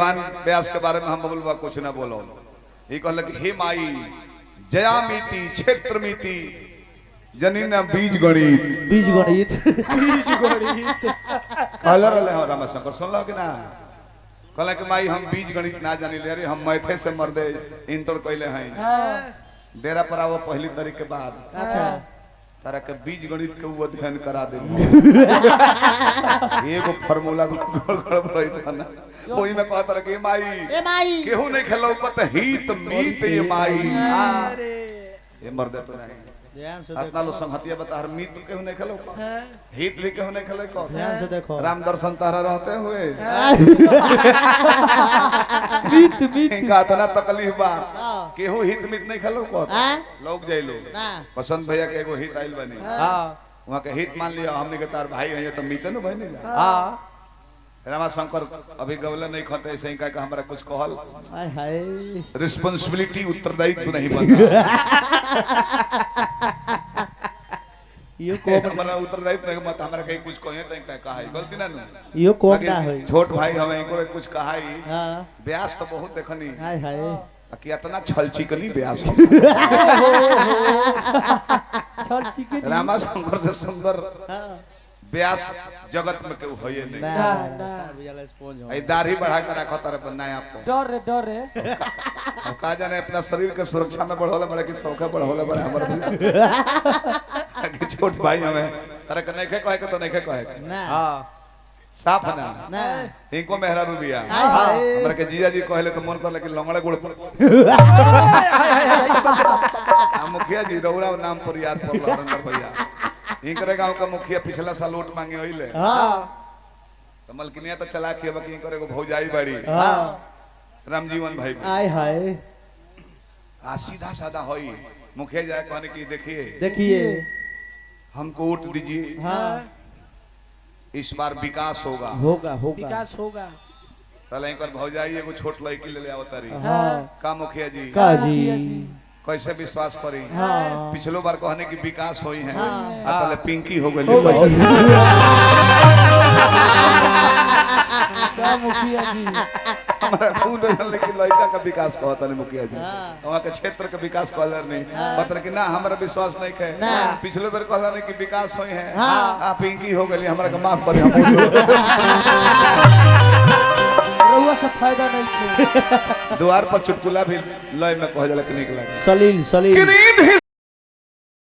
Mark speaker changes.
Speaker 1: व्यास के बारे में हम बबुलबा कुछ ना बोलो। ये कहल कि हे माई जयामिति क्षेत्रमिति जनिना बीज गणित कहल रहे हो रामशंकर सुनलो कि ना कहल कि माई हम बीज गणित ना जानी ले रे हम मैथे से मर्दे इंटर कइले हैं डेरा पर आओ पहली तारीख के बाद
Speaker 2: अच्छा
Speaker 1: तारा के बीज गणित के वो अध्ययन करा दे एगो फार्मूला गड़बड़ ना ओही में कहत रहे कि माई
Speaker 2: ए माई
Speaker 1: केहू नहीं खेलो कत हित मीत ये माई ये मर्दे तो नहीं
Speaker 2: ध्यान से
Speaker 1: अपना लो संहतिया बता हर मीत केहू नहीं खेलो हित भी केहू नहीं खेलो को
Speaker 2: ध्यान से देखो
Speaker 1: राम दर्शन तारा रहते हुए
Speaker 2: मीत मीत
Speaker 1: इनका इतना तकलीफ बा केहू हित मीत नहीं खेलो को लोग जाइलो
Speaker 2: ना
Speaker 1: पसंद भैया के एगो हित आइल बनी
Speaker 2: हां
Speaker 1: वहां के हित मान लिया हमने के तार भाई है तो मीते न भाई नहीं
Speaker 2: हां
Speaker 1: रामा शंकर अभी गवला नहीं खते ऐसे ही का हमरा कुछ कहल
Speaker 2: हाय हाय
Speaker 1: रिस्पांसिबिलिटी उत्तरदायित्व नहीं बनता
Speaker 2: यो को
Speaker 1: हमरा उत्तरदायित्व नहीं मत हमरा कहीं कुछ कहे त कहा है गलती ना
Speaker 2: यो कोन ना होई
Speaker 1: छोट भाई हमें को कुछ कहा ही
Speaker 2: हां
Speaker 1: ब्यास तो बहुत देखनी
Speaker 2: हाय हाय
Speaker 1: कि इतना छलचिकनी ब्यास
Speaker 2: छल चिकन
Speaker 1: रामा शंकर से सुंदर
Speaker 2: हां
Speaker 1: ब्यास जगत में केहू होए नहीं
Speaker 2: ना ना बुझाला स्पॉन्ज हो
Speaker 1: ए दाढ़ी बढ़ा के रखो तारे पर नया आपको
Speaker 3: डर रे
Speaker 1: अब का जाने अपना शरीर के सुरक्षा में बढ़ोले बड़ा कि सौखा बढ़ोले बड़ा हमर कि छोट भाई हमें तारे के नहीं कहे के तो नहीं कहे
Speaker 2: ना
Speaker 3: हां
Speaker 1: साफ ना
Speaker 2: ना
Speaker 1: इनको मेहरा रुबिया
Speaker 2: हाय हाय
Speaker 1: हमरा के जीजा जी कहले तो मन कर कि लंगड़े गुड़ पर मुखिया जी रौरा नाम पर याद पड़ल हरंदर भैया इनकरे गांव का मुखिया पिछला साल वोट मांगे होइले
Speaker 2: हां
Speaker 1: तो मलकिनिया तो चला के बाकी इनकरे को भौजाई बाड़ी
Speaker 2: हां
Speaker 1: रामजीवन भाई
Speaker 2: हाय हाय
Speaker 1: आ सीधा साधा होई मुखिया जाए कहने की
Speaker 2: देखिए
Speaker 1: हमको वोट दीजिए
Speaker 2: हां
Speaker 1: इस बार विकास होगा
Speaker 2: होगा होगा
Speaker 3: विकास होगा
Speaker 1: तले इनकर भौजाई एगो छोट लड़की ले आवतारी
Speaker 2: हां
Speaker 1: का मुखिया जी
Speaker 2: का जी
Speaker 1: कैसे विश्वास करी
Speaker 2: हां
Speaker 1: पिछलो बार कहने की विकास होई है
Speaker 2: हाँ।
Speaker 1: आ तले पिंकी हो गई
Speaker 3: क्या मुखिया जी
Speaker 1: हमरा खून लेकिन लड़का का विकास कहता नहीं मुखिया जी
Speaker 2: हाँ।
Speaker 1: वहाँ के क्षेत्र का विकास कहला नहीं मतलब कि ना हमरा विश्वास नहीं है
Speaker 2: ना।
Speaker 1: पिछले बार कहला नहीं कि विकास होई है
Speaker 2: हाँ।
Speaker 1: आ पिंकी हो गई हमरा के माफ करी हम
Speaker 3: रउआ से फायदा नहीं थे
Speaker 1: द्वार पर चुटकुला भी लय में कह जाला कि निकला
Speaker 2: सलील सलील